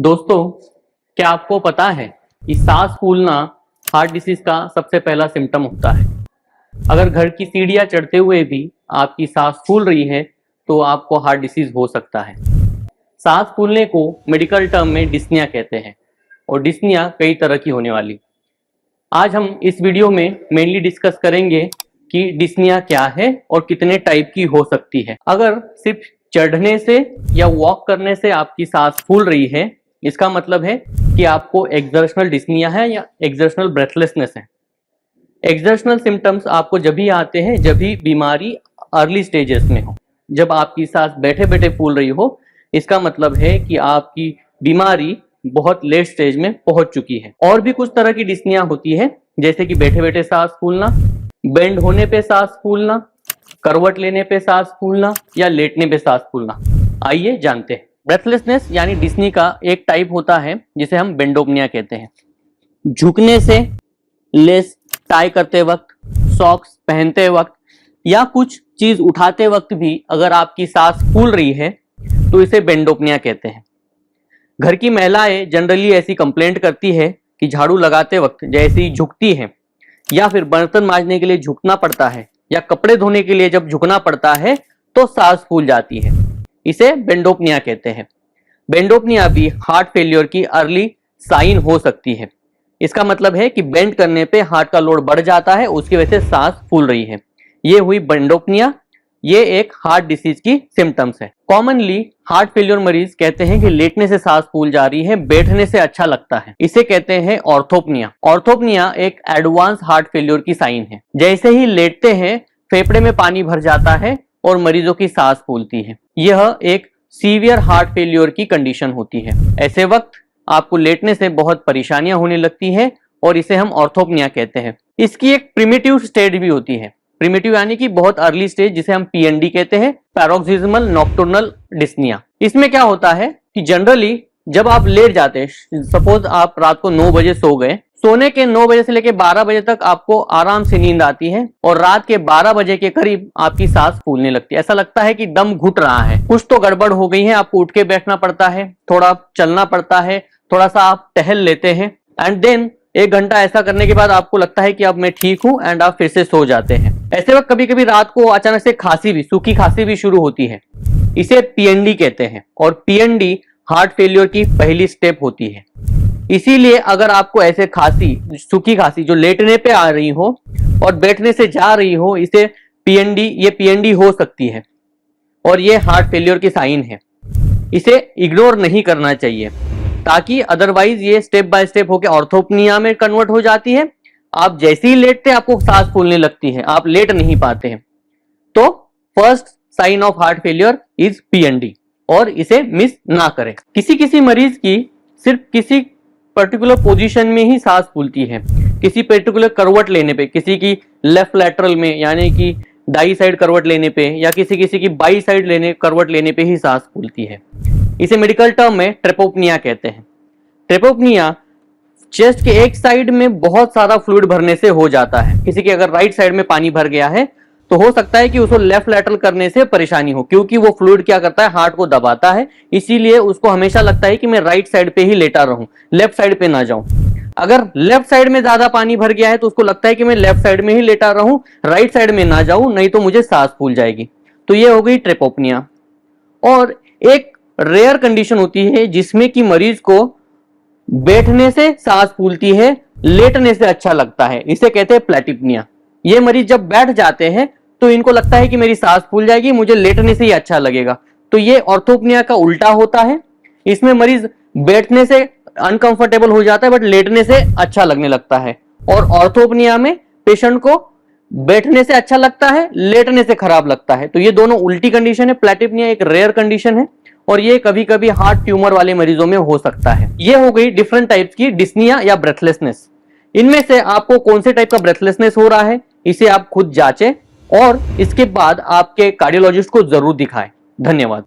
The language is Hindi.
दोस्तों, क्या आपको पता है कि सांस फूलना हार्ट डिसीज का सबसे पहला सिम्टम होता है। अगर घर की सीढ़ियां चढ़ते हुए भी आपकी सांस फूल रही है तो आपको हार्ट डिसीज हो सकता है। सांस फूलने को मेडिकल टर्म में डिस्निया कहते हैं और डिस्निया कई तरह की होने वाली। आज हम इस वीडियो में मेनली डिस्कस करेंगे कि डिस्निया क्या है और कितने टाइप की हो सकती है। अगर सिर्फ चढ़ने से या वॉक करने से आपकी सांस फूल रही है, इसका मतलब है कि आपको एक्सर्शनल डिस्निया है या एक्सर्शनल ब्रेथलेसनेस है। एक्सर्शनल सिम्टम्स आपको जब भी आते हैं जब भी बीमारी अर्ली स्टेजेस में हो, जब आपकी सांस बैठे बैठे फूल रही हो, इसका मतलब है कि आपकी बीमारी बहुत लेट स्टेज में पहुंच चुकी है। और भी कुछ तरह की डिस्निया होती है, जैसे कि बैठे बैठे सांस फूलना, बेंड होने पे सांस फूलना, करवट लेने पे सांस फूलना या लेटने पे सांस फूलना। आइए जानते हैं। ब्रेथलेसनेस यानी डिस्नी का एक टाइप होता है जिसे हम बेंडोपनिया कहते हैं। झुकने से, लेस टाई करते वक्त, सॉक्स पहनते वक्त या कुछ चीज उठाते वक्त भी अगर आपकी सांस फूल रही है तो इसे बेंडोपनिया कहते हैं। घर की महिलाएं जनरली ऐसी कंप्लेंट करती है कि झाड़ू लगाते वक्त जैसे ही झुकती है या फिर बर्तन मांजने के लिए झुकना पड़ता है या कपड़े धोने के लिए जब झुकना पड़ता है तो सांस फूल जाती है। इसे बेंडोपनिया कहते हैं। बेंडोपनिया भी हार्ट फेलियर की अर्ली साइन हो सकती है। इसका मतलब है कि बेंड करने पे हार्ट का लोड बढ़ जाता है, उसकी वजह से सांस फूल रही है। ये हुई बेंडोपनिया। ये एक हार्ट डिसीज की सिम्टम्स है। कॉमनली हार्ट फेलियर मरीज कहते हैं कि लेटने से सांस फूल जा रही है, बैठने से अच्छा लगता है। इसे कहते हैं ऑर्थोपनिया। ऑर्थोपनिया एक एडवांस हार्ट फेलियर की साइन है। जैसे ही लेटते हैं फेफड़े में पानी भर जाता है और मरीजों की सांस फूलती है। यह एक सीवियर हार्ट फेलियर की कंडीशन होती है। ऐसे वक्त आपको लेटने से बहुत परेशानियां होने लगती है और इसे हम ऑर्थोपनिया कहते हैं। इसकी एक प्रिमिटिव स्टेज भी होती है। प्रिमिटिव यानी कि बहुत अर्ली स्टेज, जिसे हम पीएनडी कहते हैं, पैरोक्सिस्मल नॉक्टर्नल डिस्निया। इसमें क्या होता है कि जनरली जब आप लेट जाते हैं, सपोज आप रात को 9 बजे सो गए, सोने के 9 बजे से लेकर 12 बजे तक आपको आराम से नींद आती है और रात के 12 बजे के करीब आपकी सांस फूलने लगती है। ऐसा लगता है कि दम घुट रहा है, कुछ तो गड़बड़ हो गई है। आपको उठ के बैठना पड़ता है, थोड़ा चलना पड़ता है, थोड़ा सा आप टहल लेते हैं एंड देन 1 घंटा ऐसा करने के बाद आपको लगता है कि अब मैं ठीक हूं एंड आप फिर से सो जाते हैं। ऐसे वक्त कभी कभी रात को अचानक से खांसी भी, सूखी खांसी भी शुरू होती है। इसे पीएनडी कहते हैं और पीएनडी हार्ट फेलियर की पहली स्टेप होती है। इसीलिए अगर आपको ऐसे खांसी, सूखी खांसी जो लेटने पे आ रही हो और बैठने से जा रही हो, इसे ये पीएनडी हो सकती है और ये हार्ट फेलियर की साइन है। इसे इग्नोर नहीं करना चाहिए, ताकि अदरवाइज ये स्टेप बाय स्टेप होकर ऑर्थोपनिया में कन्वर्ट हो जाती है। आप जैसे ही लेटते हैं आपको सांस फूलने लगती है, आप लेट नहीं पाते हैं। तो first sign of heart failure is PND और इसे मिस ना करें। किसी मरीज की सिर्फ किसी पर्टिकुलर पोजीशन में ही सांस फूलती है, किसी पर्टिकुलर करवट लेने पे, किसी की लेफ्ट लैटरल में यानी कि दाई साइड करवट लेने पे या किसी की बाई साइड करवट लेने पे ही सांस फूलती है। इसे मेडिकल टर्म में ट्रेपोपनिया कहते हैं। ट्रेपोपनिया चेस्ट के एक साइड में बहुत सारा फ्लूइड भरने से हो जाता है। किसी के अगर राइट साइड में पानी भर गया है तो हो सकता है कि उसको लेफ्ट लैटरल करने से परेशानी हो, क्योंकि वो फ्लूइड क्या करता है, हार्ट को दबाता है। इसीलिए उसको हमेशा लगता है कि मैं राइट साइड पे ही लेटा रहूं, लेफ्ट साइड पे ना जाऊं। अगर लेफ्ट साइड में ज्यादा पानी भर गया है तो उसको लगता है कि मैं लेफ्ट साइड में ही लेटा रहूं, राइट साइड में ना जाऊं, नहीं तो मुझे सांस फूल जाएगी। तो ये हो गई ट्रेपोपनिया। और एक रेयर कंडीशन होती है जिसमें कि मरीज को बैठने से सांस फूलती है, लेटने से अच्छा लगता है। इसे कहते हैं प्लेटिपनिया। ये मरीज जब बैठ जाते हैं तो इनको लगता है कि मेरी सांस फूल जाएगी, मुझे लेटने से ही अच्छा लगेगा। तो ये ऑर्थोपनिया का उल्टा होता है। इसमें मरीज बैठने से अनकंफर्टेबल हो जाता है बट लेटने से अच्छा लगने लगता है। और ऑर्थोपनिया में पेशेंट को बैठने से अच्छा लगता है, लेटने से खराब लगता है। तो ये दोनों उल्टी कंडीशन है। प्लेटिपनिया एक रेयर कंडीशन है और ये कभी कभी हार्ट ट्यूमर वाले मरीजों में हो सकता है। ये हो गई डिफरेंट टाइप्स की डिस्निया या ब्रेथलेसनेस। इनमें से आपको कौन से टाइप का ब्रेथलेसनेस हो रहा है, इसे आप खुद जांचें और इसके बाद आपके कार्डियोलॉजिस्ट को जरूर दिखाएं। धन्यवाद।